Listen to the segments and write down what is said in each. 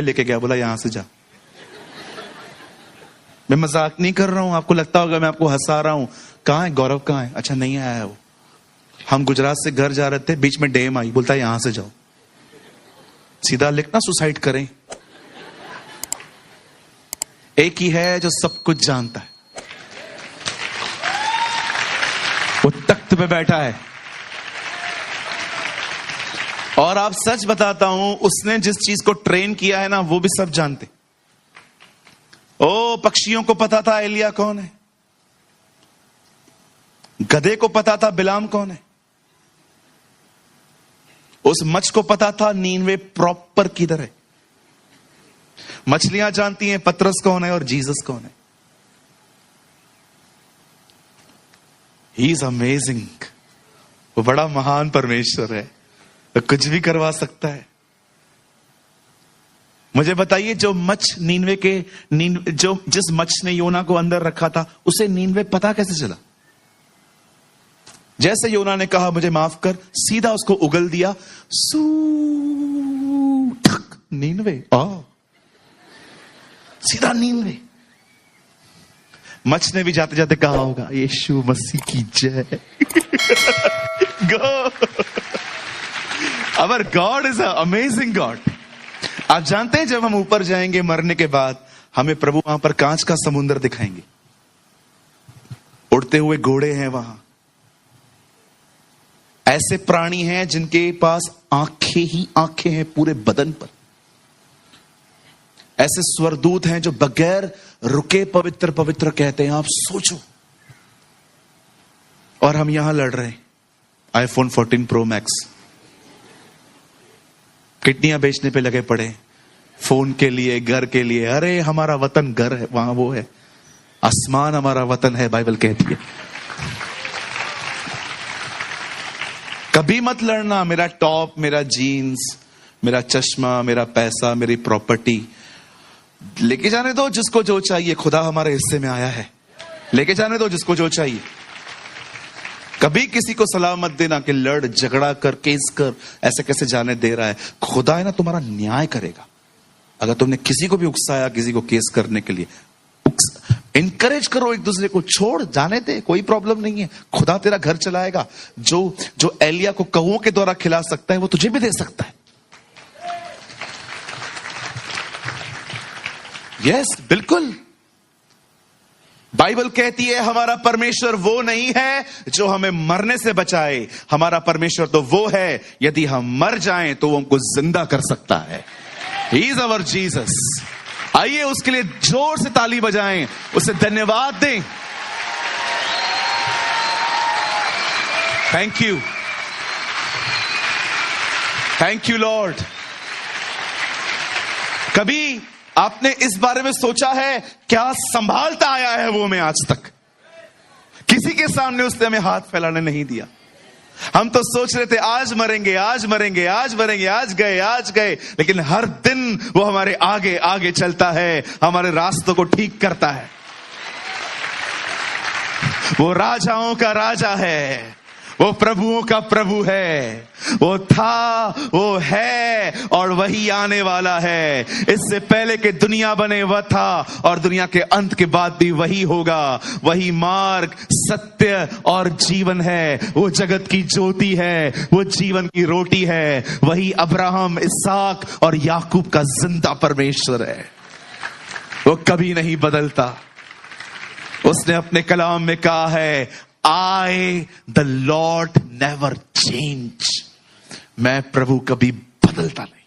पे लेके गया, बोला यहां से जा। मैं मजाक नहीं कर रहा हूं, आपको लगता होगा मैं आपको हंसा रहा हूं। कहां है गौरव, कहां है? अच्छा नहीं आया है वो। हम गुजरात से घर जा रहे थे, बीच में डैम आई, बोलता है यहां से जाओ। सीधा लिखना सुसाइड करें। एक ही है जो सब कुछ जानता है, वो तख्त पे बैठा है। और आप सच बताता हूं, उसने जिस चीज को ट्रेन किया है ना, वो भी सब जानते। ओ, पक्षियों को पता था एलिया कौन है, गधे को पता था बिलाम कौन है, उस मच्छ को पता था नीनवे प्रॉपर किधर है। मछलियां जानती हैं पतरस कौन है और जीसस कौन है। He is amazing. वो बड़ा महान परमेश्वर है, वो कुछ भी करवा सकता है। मुझे बताइए, जो मच्छ जिस मच्छ ने योना को अंदर रखा था, उसे नीनवे पता कैसे चला? जैसे योना ने कहा मुझे माफ कर, सीधा उसको उगल दिया, नीनवे, सीधा नीनवे। मच्छ ने भी जाते जाते कहा होगा यीशु मसीह की जय। Go. Our God is a amazing God. आप जानते हैं, जब हम ऊपर जाएंगे मरने के बाद, हमें प्रभु वहां पर कांच का समुद्र दिखाएंगे, उड़ते हुए घोड़े हैं वहां, ऐसे प्राणी हैं जिनके पास आंखें ही आंखें हैं पूरे बदन पर, ऐसे स्वरदूत हैं जो बगैर रुके पवित्र पवित्र कहते हैं। आप सोचो। और हम यहां लड़ रहे हैं आईफोन 14 प्रो मैक्स, किडनियां बेचने पे लगे पड़े फोन के लिए, घर के लिए। अरे हमारा वतन घर है, वहां वो है, आसमान हमारा वतन है, बाइबल कहती है। कभी मत लड़ना मेरा टॉप, मेरा जीन्स, मेरा चश्मा, मेरा पैसा, मेरी प्रॉपर्टी। लेके जाने दो जिसको जो चाहिए, खुदा हमारे हिस्से में आया है, लेके जाने दो जिसको जो चाहिए। कभी किसी को सलाह मत देना कि लड़ झगड़ा कर केस कर, ऐसे कैसे जाने दे रहा है। खुदा है ना, तुम्हारा न्याय करेगा। अगर तुमने किसी को भी उकसाया किसी को केस करने के लिए, इनकरेज करो एक दूसरे को, छोड़ जाने दे, कोई प्रॉब्लम नहीं है। खुदा तेरा घर चलाएगा। जो एलिया को कौओं के द्वारा खिला सकता है, वो तुझे भी दे सकता है। यस, बिल्कुल। बाइबल कहती है हमारा परमेश्वर वो नहीं है जो हमें मरने से बचाए, हमारा परमेश्वर तो वो है यदि हम मर जाएं तो वो हमको जिंदा कर सकता है। He is our Jesus. आइए उसके लिए जोर से ताली बजाएं, उसे धन्यवाद दें। Thank you, thank you Lord. कभी आपने इस बारे में सोचा है क्या संभालता आया है वो हमें आज तक? किसी के सामने उसने हमें हाथ फैलाने नहीं दिया। हम तो सोच रहे थे आज मरेंगे, आज मरेंगे, आज मरेंगे, आज गए, लेकिन हर दिन वो हमारे आगे आगे चलता है, हमारे रास्तों को ठीक करता है। वो राजाओं का राजा है, वो प्रभुओं का प्रभु है। वो था, वो है और वही आने वाला है। इससे पहले कि दुनिया बने वह था और दुनिया के अंत के बाद भी वही होगा। वही मार्ग, सत्य और जीवन है। वो जगत की ज्योति है, वो जीवन की रोटी है। वही अब्राहम, इसहाक और याकूब का जिंदा परमेश्वर है। वो कभी नहीं बदलता। उसने अपने कलाम में कहा है, I the Lord never change। मैं प्रभु कभी बदलता नहीं,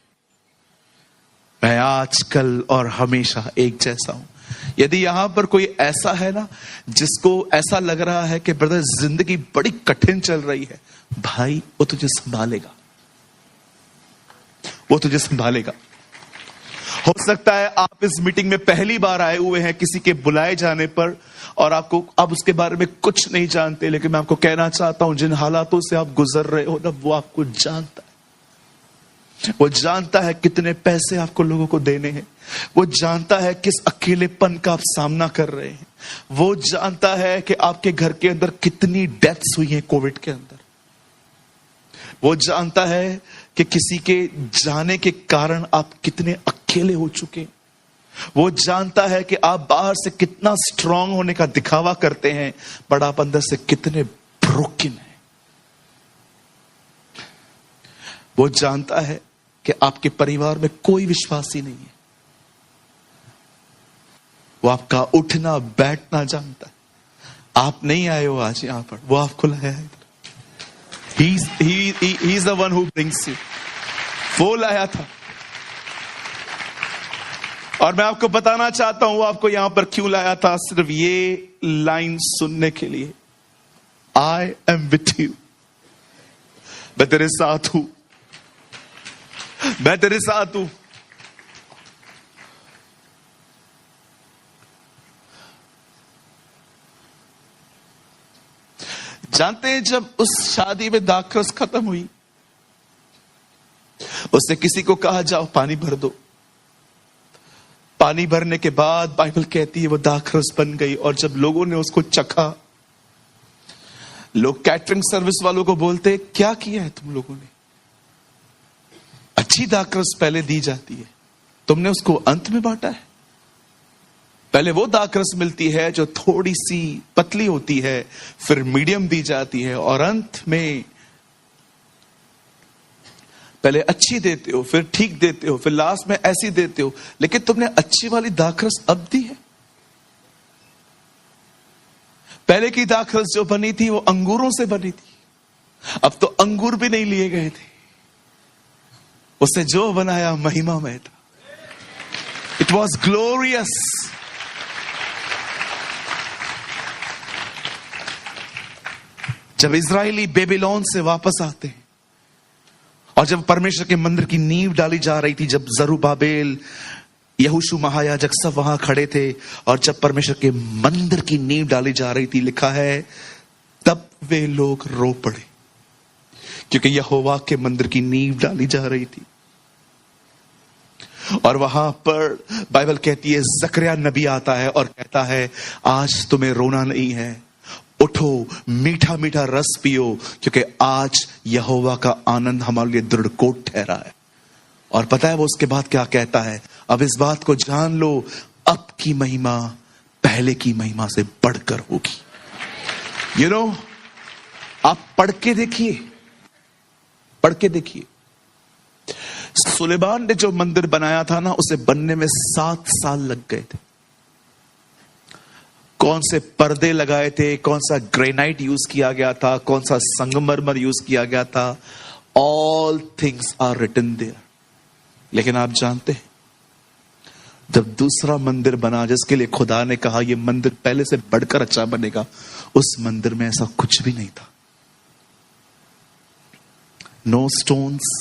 मैं आज कल और हमेशा एक जैसा हूं। यदि यहां पर कोई ऐसा है ना जिसको ऐसा लग रहा है कि ब्रदर जिंदगी बड़ी कठिन चल रही है, भाई वो तुझे संभालेगा, वो तुझे संभालेगा। हो सकता है आप इस मीटिंग में पहली बार आए हुए हैं किसी के बुलाए जाने पर, और आप उसके बारे में कुछ नहीं जानते, लेकिन मैं आपको कहना चाहता हूं जिन हालातों से आप गुजर रहे हो ना, वो आपको जानता है। वो जानता है कितने पैसे आपको लोगों को देने हैं। वो जानता है किस अकेलेपन का आप सामना कर रहे हैं। वो जानता है कि आपके घर के अंदर कितनी डेथ्स हुई हैं कोविड के अंदर। वो जानता है कि किसी के जाने के कारण आप कितने अकेले हो चुके हैं। वो जानता है कि आप बाहर से कितना स्ट्रांग होने का दिखावा करते हैं, बट आप अंदर से कितने ब्रोकन हैं। वो जानता है कि आपके परिवार में कोई विश्वासी नहीं है। वो आपका उठना बैठना जानता है। आप नहीं आए हो आज यहां पर, वो आपको लाया है। He is the one who brings you. वो लाया था। और मैं आपको बताना चाहता हूं वो आपको यहां पर क्यों लाया था, सिर्फ ये लाइन सुनने के लिए, I am with you। मैं तेरे साथ हूं, मैं तेरे साथ हूं। जानते हैं जब उस शादी में दाखरस खत्म हुई, उसने किसी को कहा जाओ पानी भर दो। पानी भरने के बाद बाइबल कहती है वो दाखरस बन गई। और जब लोगों ने उसको चखा, लोग कैटरिंग सर्विस वालों को बोलते क्या किया है तुम लोगों ने, अच्छी दाखरस पहले दी जाती है, तुमने उसको अंत में बांटा है। पहले वो दाखरस मिलती है जो थोड़ी सी पतली होती है, फिर मीडियम दी जाती है, और अंत में पहले अच्छी देते हो, फिर ठीक देते हो, फिर लास्ट में ऐसी देते हो। लेकिन तुमने अच्छी वाली दाखरस अब दी है। पहले की दाखरस जो बनी थी वो अंगूरों से बनी थी, अब तो अंगूर भी नहीं लिए गए थे, उसे जो बनाया महिमा में था। It was glorious. जब इजरायली बेबीलोन से वापस आते हैं और जब परमेश्वर के मंदिर की नींव डाली जा रही थी, जब जरुब्बाबेल, यहोशू महायाजक सब वहां खड़े थे, और जब परमेश्वर के मंदिर की नींव डाली जा रही थी, लिखा है तब वे लोग रो पड़े, क्योंकि यहोवा के मंदिर की नींव डाली जा रही थी। और वहां पर बाइबल कहती है जकरिया नबी आता है और कहता है आज तुम्हें रोना नहीं है, उठो, मीठा मीठा रस पियो, क्योंकि आज यहोवा का आनंद हमारे लिए दृढ़कोट ठहरा है। और पता है वो उसके बाद क्या कहता है, अब इस बात को जान लो, अब की महिमा पहले की महिमा से बढ़कर होगी। यू नो, आप पढ़ के देखिए, पढ़ के देखिए। सुलेमान ने जो मंदिर बनाया था ना, उसे बनने में 7 साल लग गए थे। कौन से पर्दे लगाए थे, कौन सा ग्रेनाइट यूज किया गया था, कौन सा संगमरमर यूज किया गया था, all things are written there. लेकिन आप जानते हैं जब दूसरा मंदिर बना, जिसके लिए खुदा ने कहा यह मंदिर पहले से बढ़कर अच्छा बनेगा, उस मंदिर में ऐसा कुछ भी नहीं था। नो स्टोन्स,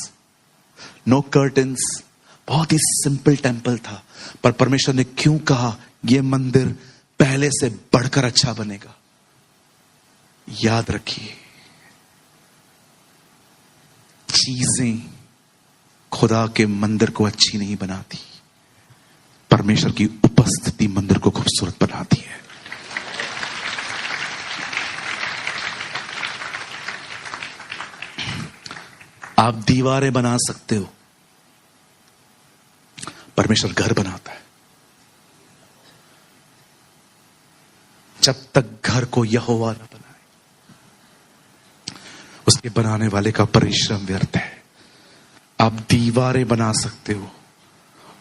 नो कर्टन्स, बहुत ही सिंपल टेंपल था। पर परमेश्वर ने क्यों कहा यह मंदिर पहले से बढ़कर अच्छा बनेगा? याद रखिए, चीजें खुदा के मंदिर को अच्छी नहीं बनाती, परमेश्वर की उपस्थिति मंदिर को खूबसूरत बनाती है। आप दीवारें बना सकते हो, परमेश्वर घर बनाता है। जब तक घर को यहोवा न बनाए, उसके बनाने वाले का परिश्रम व्यर्थ है। आप दीवारें बना सकते हो,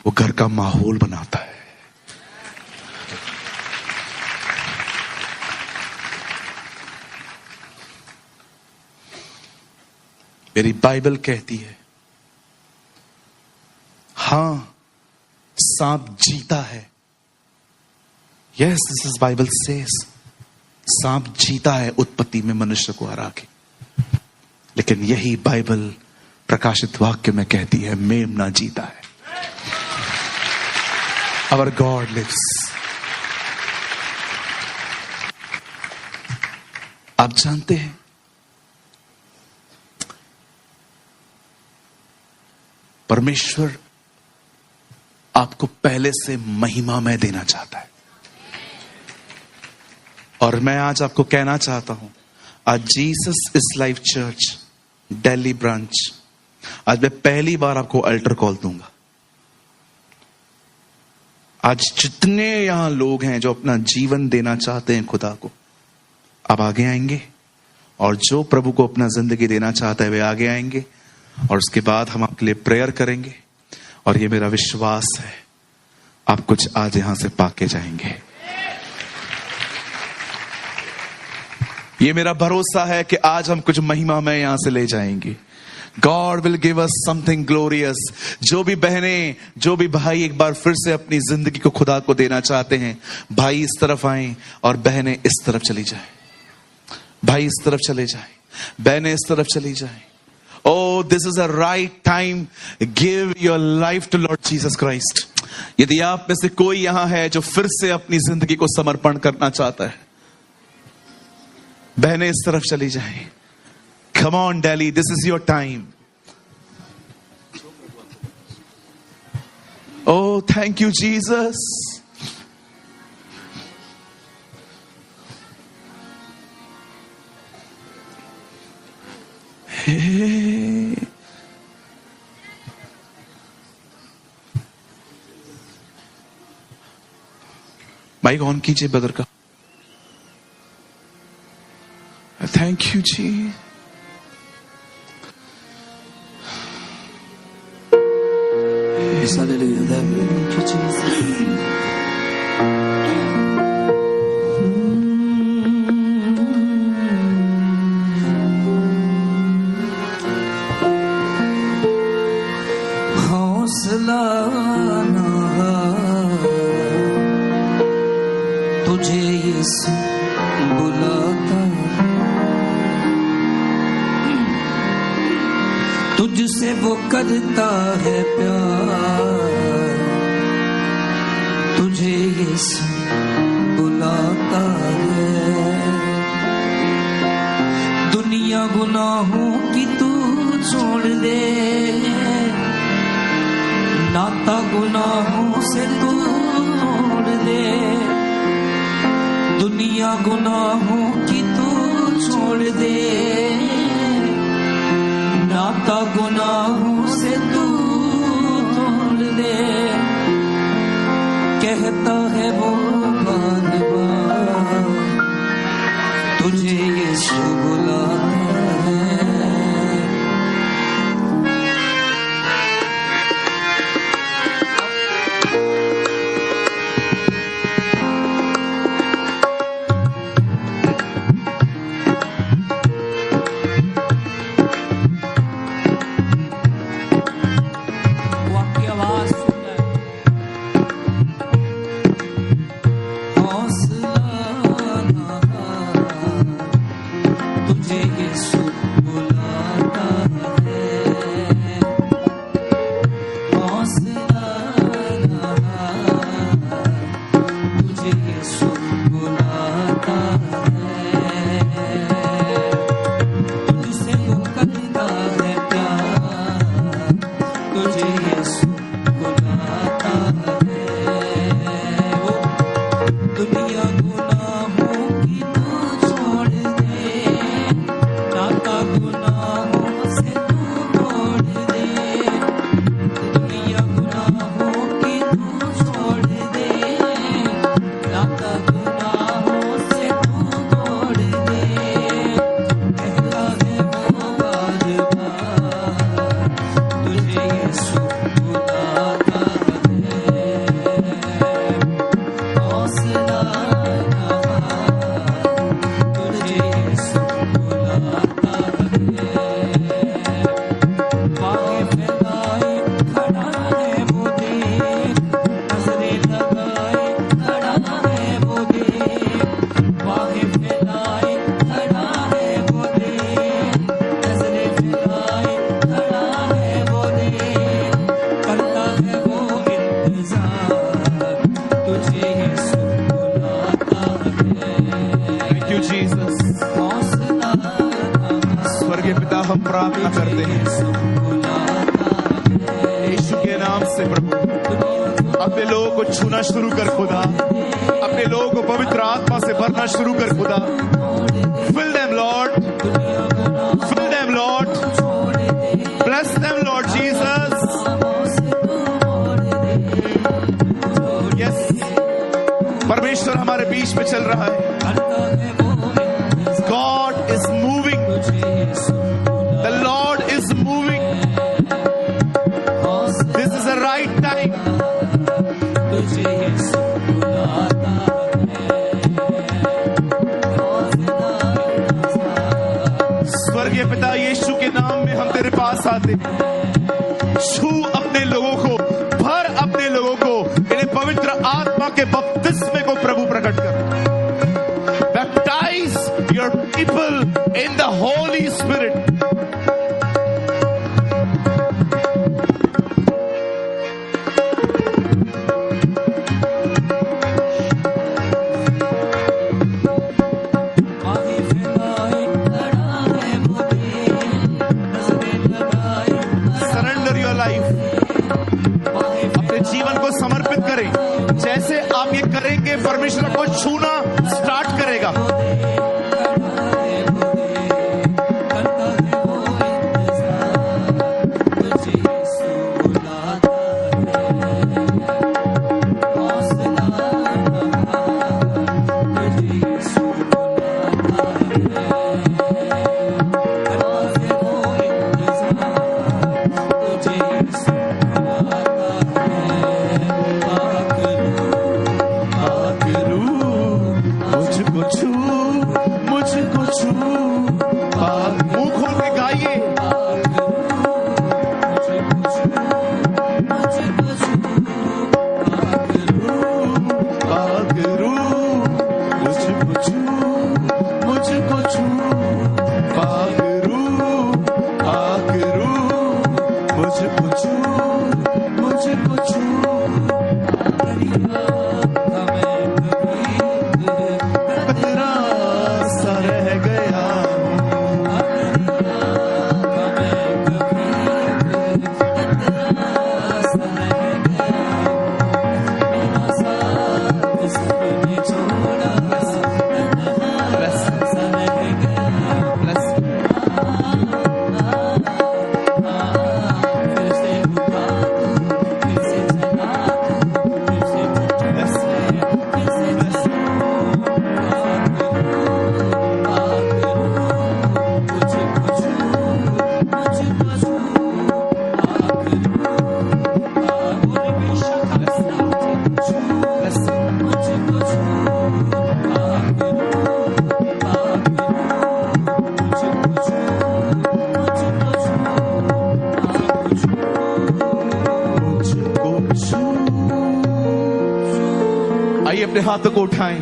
वो घर का माहौल बनाता है। मेरी बाइबल कहती है, हां, सांप जीता है। Yes, this is Bible says, सांप जीता है उत्पत्ति में मनुष्य को हरा के। लेकिन यही बाइबल प्रकाशित वाक्य में कहती है मेमना जीता है। Our God lives. आप जानते हैं परमेश्वर आपको पहले से महिमा में देना चाहता है। और मैं आज आपको कहना चाहता हूं, आज Jesus is life church Delhi branch, आज मैं पहली बार आपको अल्टर कॉल दूंगा। आज जितने यहां लोग हैं जो अपना जीवन देना चाहते हैं खुदा को, अब आगे आएंगे, और जो प्रभु को अपना जिंदगी देना चाहता है वे आगे आएंगे, और उसके बाद हम आपके लिए प्रेयर करेंगे। और ये मेरा विश्वास है आप कुछ आज यहां से पाके जाएंगे। ये मेरा भरोसा है कि आज हम कुछ महिमा में यहां से ले जाएंगे। God will give us something glorious। जो भी बहनें, जो भी भाई एक बार फिर से अपनी जिंदगी को खुदा को देना चाहते हैं, भाई इस तरफ आए और बहनें इस तरफ चली जाएं। भाई इस तरफ चले जाएं, बहनें इस तरफ चली जाएं। Oh, this is a right time. Give your life to Lord Jesus Christ। यदि आप में से कोई यहां है जो फिर से अपनी जिंदगी को समर्पण करना चाहता है, बहनें इस तरफ चली जाएं। Come on, Delhi, this is your time. Oh, thank you, Jesus. Hey. Mike on कीजिए ब्रदर का। थैंक यू जी। Hallelujah. Thank you, Jesus. हौसला ना तुझे यीशु बुलाता, तुझसे वो करता है प्यार, तुझे यीशु बुलाता है। दुनिया गुनाहों की तू छोड़ दे, नाता गुनाहों से तू तोड़ दे। दुनिया गुनाहों की तू छोड़ दे, नाता गुनाहों से तू तोड़ दे। कहता है वो बार बार, तुझे यीशु बुलाता है। प्रार्थना करते हैं यीशु के नाम से। प्रभु अपने लोगों को छूना शुरू कर खुदा, अपने लोगों को पवित्र आत्मा से भरना शुरू कर खुदा। Fill them Lord, fill them Lord, bless them Lord Jesus। Yes परमेश्वर हमारे बीच में चल रहा है। God is moving, the Lord is moving. This is the right time. स्वर्गीय पिता, यीशु के नाम में हम तेरे पास आते, छू अपने लोगों को, भर अपने लोगों को, इन्हें पवित्र आत्मा के बपतिस्मे को प्रभु प्रकट कर। Baptise your people in the Holi spirit. Surrender your life, अपने जीवन को समर्पित करें। जैसे आप ये करेंगे, परमेश्वर को छूना स्टार्ट करेगा। मुंह खोल के गाइए। आइए अपने हाथों को उठाएं।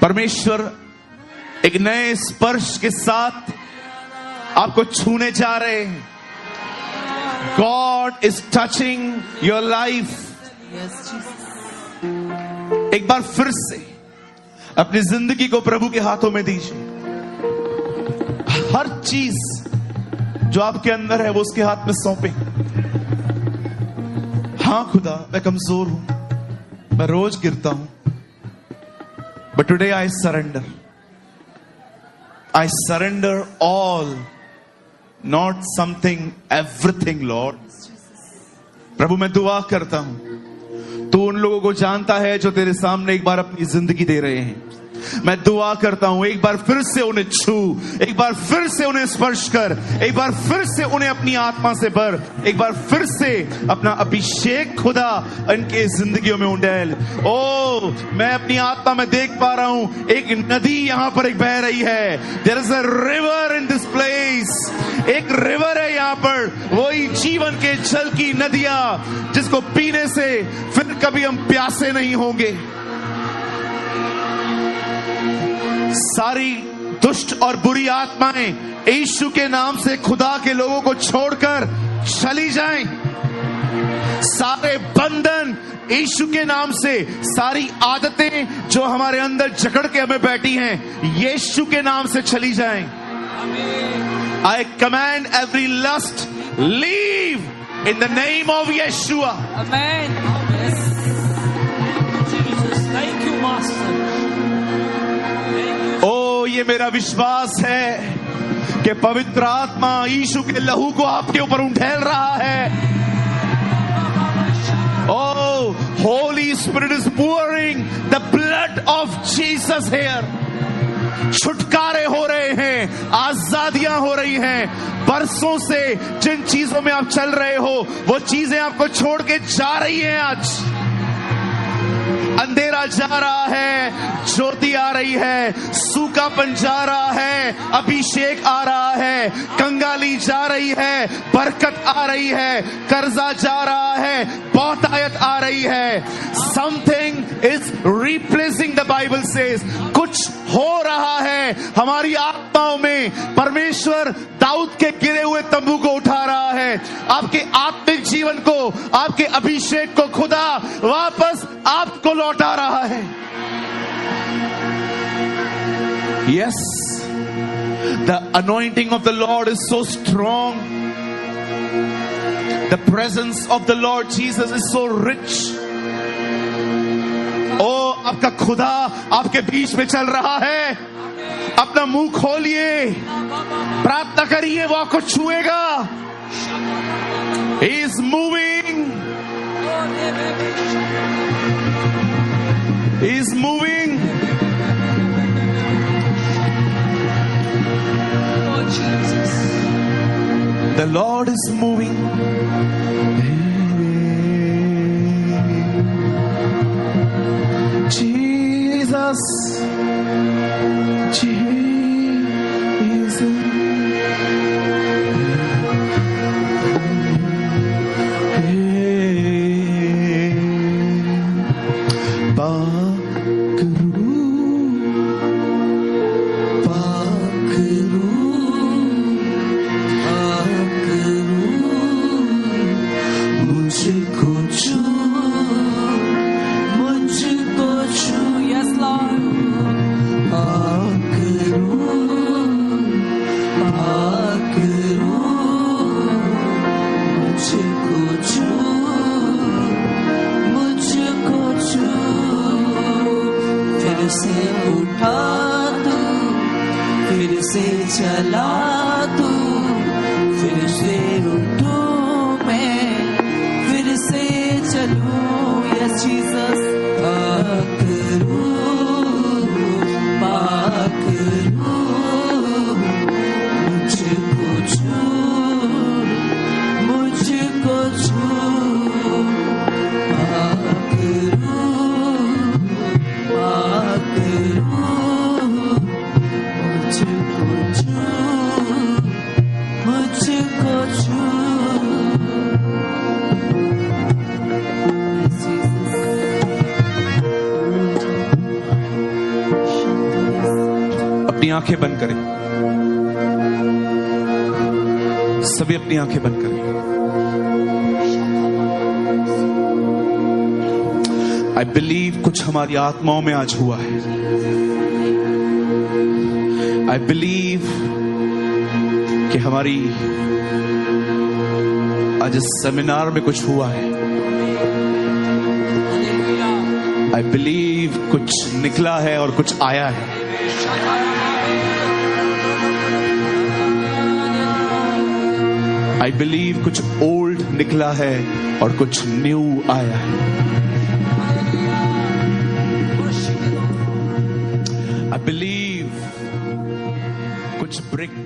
परमेश्वर एक नए स्पर्श के साथ आपको छूने जा रहे हैं। God is touching your life. एक बार फिर से अपनी जिंदगी को प्रभु के हाथों में दीजिए। हर चीज जो आपके अंदर है वो उसके हाथ में सौंपे। हाँ खुदा, मैं कमजोर हूं, मैं रोज गिरता हूं, but today I surrender. I surrender all, not something, everything Lord. प्रभु मैं दुआ करता हूं, तू उन लोगों को जानता है जो तेरे सामने एक बार अपनी जिंदगी दे रहे हैं। मैं दुआ करता हूं, एक बार फिर से उन्हें छू, एक बार फिर से उन्हें स्पर्श कर, एक बार फिर से उन्हें अपनी आत्मा से भर, एक बार फिर से अपना अभिषेक खुदा इनके जिंदगियों में उंडेल। ओ मैं अपनी आत्मा में देख पा रहा हूं एक नदी यहां पर एक बह रही है। There is a river in this place. एक रिवर है यहां पर, वही जीवन के जल की नदियां जिसको पीने से फिर कभी हम प्यासे नहीं होंगे। सारी दुष्ट और बुरी आत्माएं यीशु के नाम से खुदा के लोगों को छोड़कर चली जाएं। सारे बंधन यीशु के नाम से, सारी आदतें जो हमारे अंदर जकड़ के हमें बैठी हैं, यीशु के नाम से चली जाएं। I command every lust leave in the name of यीशुआ। Amen. Yes. Jesus, thank you, Master. ओ ये मेरा विश्वास है कि पवित्र आत्मा यीशु के लहू को आपके ऊपर उंडेल रहा है। Spirit is pouring the blood of Jesus here. छुटकारे हो रहे हैं, आजादियां हो रही हैं। बरसों से जिन चीजों में आप चल रहे हो वो चीजें आपको छोड़ के जा रही हैं। आज अंधेरा जा रहा है, ज्योति आ रही है, सूखापन जा रहा है, अभिषेक आ रहा है, कंगाली जा रही है, बरकत आ रही है, कर्जा जा रहा है, बहुतायत आ रही है। Something is replacing, the Bible says, कुछ हो रहा है हमारी आत्माओं में। परमेश्वर दाऊद के गिरे हुए तंबू को उठा रहा है। आपके आत्मिक जीवन को, आपके अभिषेक को खुदा वापस आपको लौटा रहा है। Yes, the anointing of the Lord is so strong. The presence of the Lord Jesus is so rich. ओ, आपका खुदा आपके बीच में चल रहा है। अपना मुंह खोलिए, प्रार्थना करिए, वो आपको छुएगा। He is moving. He is moving. Oh, Jesus. The Lord is moving. Jesus, Jesus. चला तू, फिर से उठूं मैं, फिर से चलूं। यस जीसस, पाकरू मुझको छू, मुझको छू, पाकरू अपनी आंखें बंद करें, सभी अपनी आंखें बंद करें। आई बिलीव कुछ हमारी आत्माओं में आज हुआ है। आई बिलीव कि हमारी आज इस सेमिनार में कुछ हुआ है। आई बिलीव कुछ निकला है और कुछ आया है। आई बिलीव कुछ ओल्ड निकला है और कुछ न्यू आया है। आई बिलीव कुछ ब्रेक